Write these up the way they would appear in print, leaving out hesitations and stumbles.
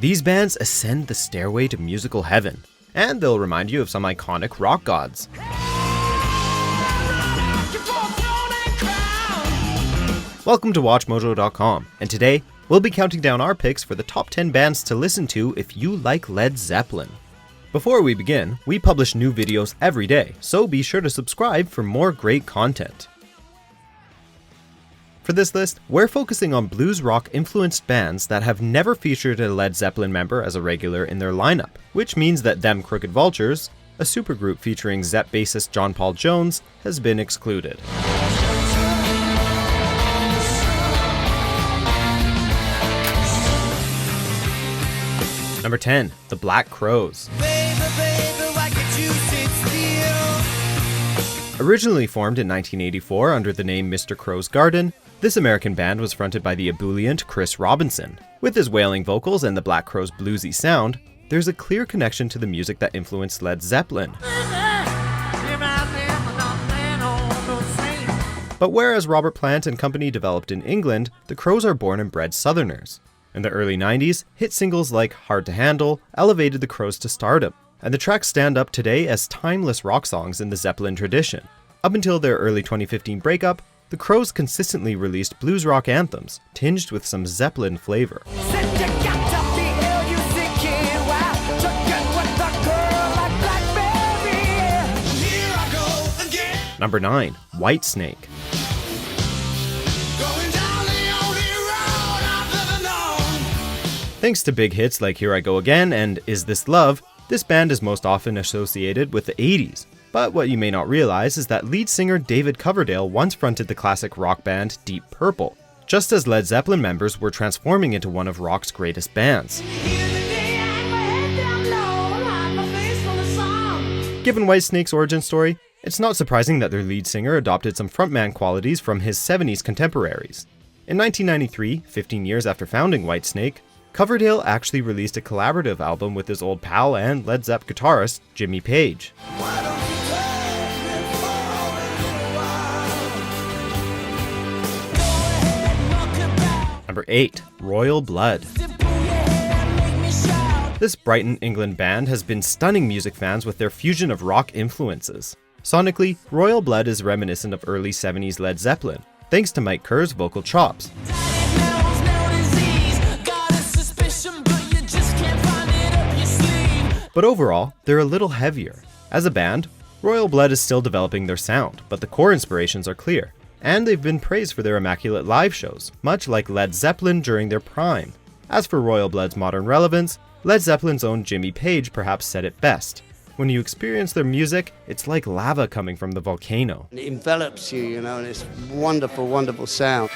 These bands ascend the stairway to musical heaven, and they'll remind you of some iconic rock gods. Welcome to WatchMojo.com, and today we'll be counting down our picks for the top 10 bands to listen to if you like Led Zeppelin. Before we begin, we publish new videos every day, so be sure to subscribe for more great content. For this list, we're focusing on blues rock influenced bands that have never featured a Led Zeppelin member as a regular in their lineup, which means that Them Crooked Vultures, a supergroup featuring Zepp bassist John Paul Jones, has been excluded. Number 10, The Black Crowes. Originally formed in 1984 under the name Mr. Crow's Garden, this American band was fronted by the ebullient Chris Robinson. With his wailing vocals and the Black Crowes' bluesy sound, there's a clear connection to the music that influenced Led Zeppelin. But whereas Robert Plant and company developed in England, the Crowes are born and bred Southerners. In the early 90s, hit singles like Hard to Handle elevated the Crowes to stardom, and the tracks stand up today as timeless rock songs in the Zeppelin tradition. Up until their early 2015 breakup, the Crowes consistently released blues rock anthems, tinged with some Zeppelin flavor. Number 9, Whitesnake. Thanks to big hits like Here I Go Again and Is This Love, this band is most often associated with the 80s. But what you may not realize is that lead singer David Coverdale once fronted the classic rock band Deep Purple, just as Led Zeppelin members were transforming into one of rock's greatest bands. Given Whitesnake's origin story, it's not surprising that their lead singer adopted some frontman qualities from his 70s contemporaries. In 1993, 15 years after founding Whitesnake, Coverdale actually released a collaborative album with his old pal and Led Zepp guitarist, Jimmy Page. Number 8, Royal Blood. This Brighton, England band has been stunning music fans with their fusion of rock influences. Sonically, Royal Blood is reminiscent of early 70s Led Zeppelin, thanks to Mike Kerr's vocal chops. But overall, they're a little heavier. As a band, Royal Blood is still developing their sound, but the core inspirations are clear, and they've been praised for their immaculate live shows, much like Led Zeppelin during their prime. As for Royal Blood's modern relevance, Led Zeppelin's own Jimmy Page perhaps said it best. When you experience their music, it's like lava coming from the volcano. It envelops you, and it's wonderful, wonderful sound.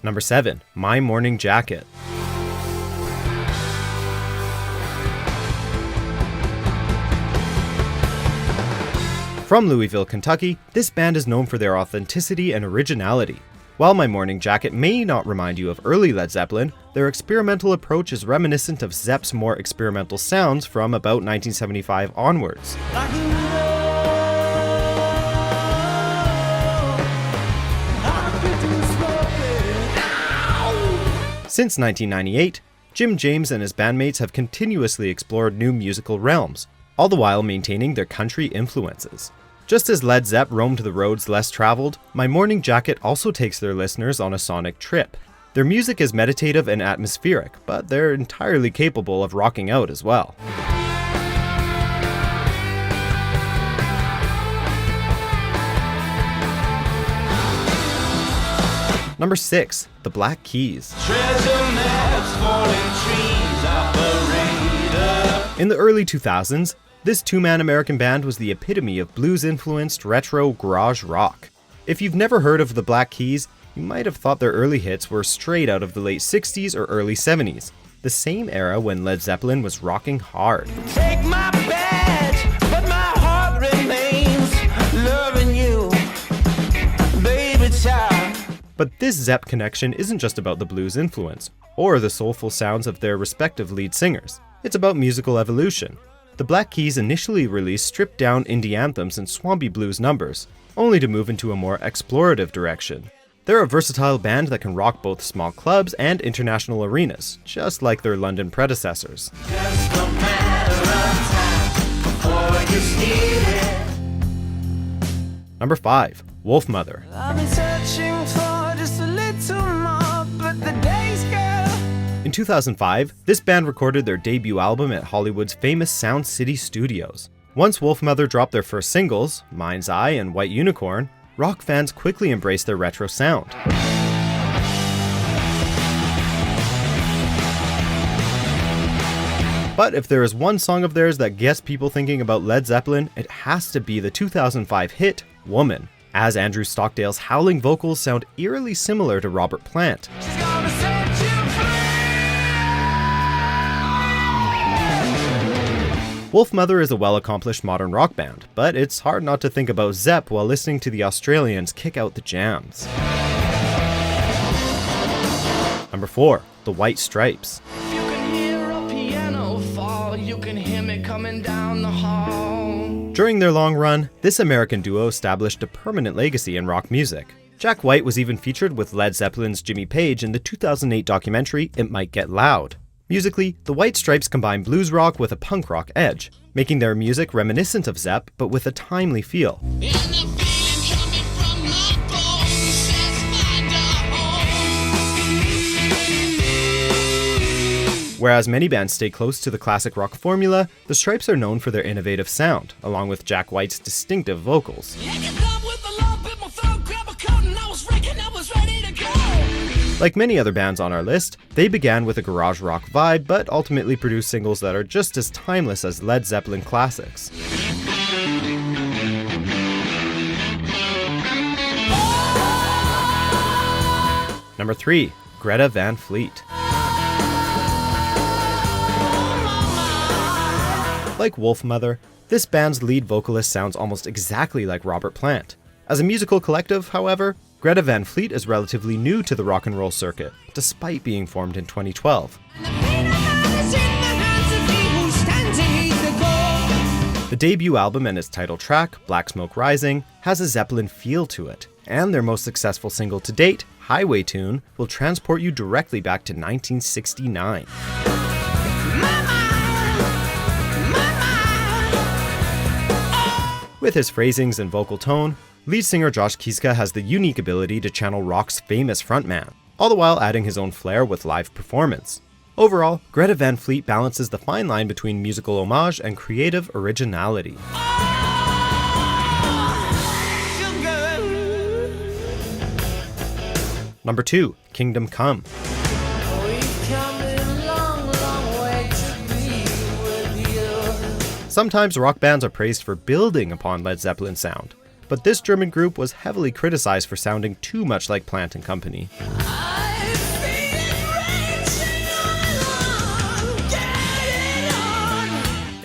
Number 7, My Morning Jacket. From Louisville, Kentucky, this band is known for their authenticity and originality. While My Morning Jacket may not remind you of early Led Zeppelin, their experimental approach is reminiscent of Zepp's more experimental sounds from about 1975 onwards. Since 1998, Jim James and his bandmates have continuously explored new musical realms, all the while maintaining their country influences. Just as Led Zepp roamed the roads less traveled, My Morning Jacket also takes their listeners on a sonic trip. Their music is meditative and atmospheric, but they're entirely capable of rocking out as well. Number 6, The Black Keys. In the early 2000s, this two-man American band was the epitome of blues-influenced retro garage rock. If you've never heard of the Black Keys, you might have thought their early hits were straight out of the late 60s or early 70s, the same era when Led Zeppelin was rocking hard. Take my badge, but my heart remains loving you, baby child. But this Zepp connection isn't just about the blues influence, or the soulful sounds of their respective lead singers. It's about musical evolution. The Black Keys initially released stripped-down indie anthems and swampy blues numbers, only to move into a more explorative direction. They're a versatile band that can rock both small clubs and international arenas, just like their London predecessors. Just a matter of time before you steal it. Number 5. Wolfmother. I've been searching for just a little more, but the days go. In 2005, this band recorded their debut album at Hollywood's famous Sound City Studios. Once Wolfmother dropped their first singles, Mind's Eye and White Unicorn, rock fans quickly embraced their retro sound. But if there is one song of theirs that gets people thinking about Led Zeppelin, it has to be the 2005 hit, Woman, as Andrew Stockdale's howling vocals sound eerily similar to Robert Plant. She's gonna set you free. Wolfmother is a well-accomplished modern rock band, but it's hard not to think about Zepp while listening to the Australians kick out the jams. Number 4. The White Stripes. You can hear a piano fall, you can hear me coming down the hall. During their long run, this American duo established a permanent legacy in rock music. Jack White was even featured with Led Zeppelin's Jimmy Page in the 2008 documentary It Might Get Loud. Musically, the White Stripes combine blues rock with a punk rock edge, making their music reminiscent of Zepp but with a timely feel. Whereas many bands stay close to the classic rock formula, the Stripes are known for their innovative sound, along with Jack White's distinctive vocals. Like many other bands on our list, they began with a garage rock vibe, but ultimately produced singles that are just as timeless as Led Zeppelin classics. Number 3. Greta Van Fleet. Like Wolfmother, this band's lead vocalist sounds almost exactly like Robert Plant. As a musical collective, however, Greta Van Fleet is relatively new to the rock and roll circuit, despite being formed in 2012. The debut album and its title track, Black Smoke Rising, has a Zeppelin feel to it, and their most successful single to date, Highway Tune, will transport you directly back to 1969. With his phrasings and vocal tone, lead singer Josh Kiszka has the unique ability to channel rock's famous frontman, all the while adding his own flair with live performance. Overall, Greta Van Fleet balances the fine line between musical homage and creative originality. Number 2. Kingdom Come. Sometimes rock bands are praised for building upon Led Zeppelin's sound, but this German group was heavily criticized for sounding too much like Plant & Company.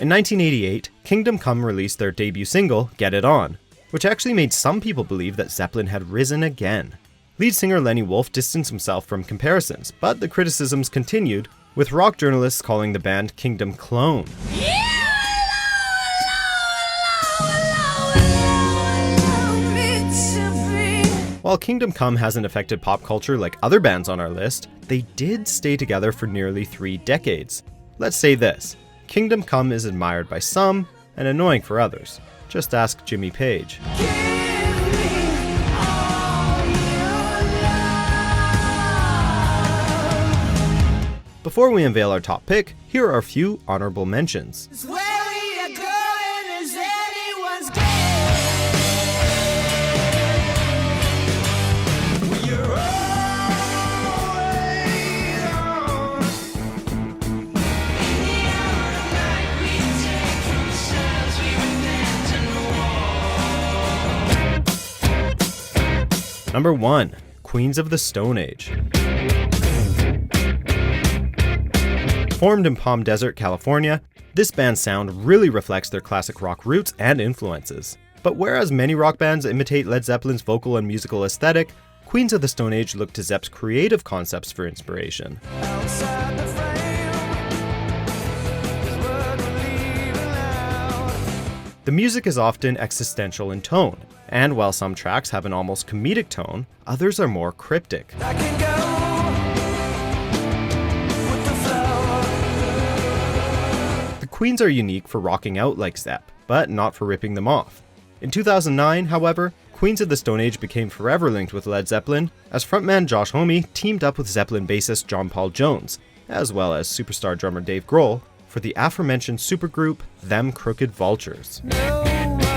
In 1988, Kingdom Come released their debut single, Get It On, which actually made some people believe that Zeppelin had risen again. Lead singer Lenny Wolf distanced himself from comparisons, but the criticisms continued, with rock journalists calling the band Kingdom Clone. While Kingdom Come hasn't affected pop culture like other bands on our list, they did stay together for nearly 3 decades. Let's say this, Kingdom Come is admired by some and annoying for others. Just ask Jimmy Page. Before we unveil our top pick, here are a few honorable mentions. Number 1. Queens of the Stone Age. Formed in Palm Desert, California, this band's sound really reflects their classic rock roots and influences. But whereas many rock bands imitate Led Zeppelin's vocal and musical aesthetic, Queens of the Stone Age look to Zepp's creative concepts for inspiration. The music is often existential in tone, And while some tracks have an almost comedic tone, others are more cryptic. I can go with the flow. The Queens are unique for rocking out like Zepp, but not for ripping them off. In 2009, however, Queens of the Stone Age became forever linked with Led Zeppelin, as frontman Josh Homme teamed up with Zeppelin bassist John Paul Jones, as well as superstar drummer Dave Grohl, for the aforementioned supergroup Them Crooked Vultures. No one knows.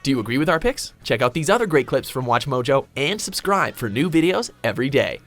Do you agree with our picks? Check out these other great clips from Watch Mojo and subscribe for new videos every day.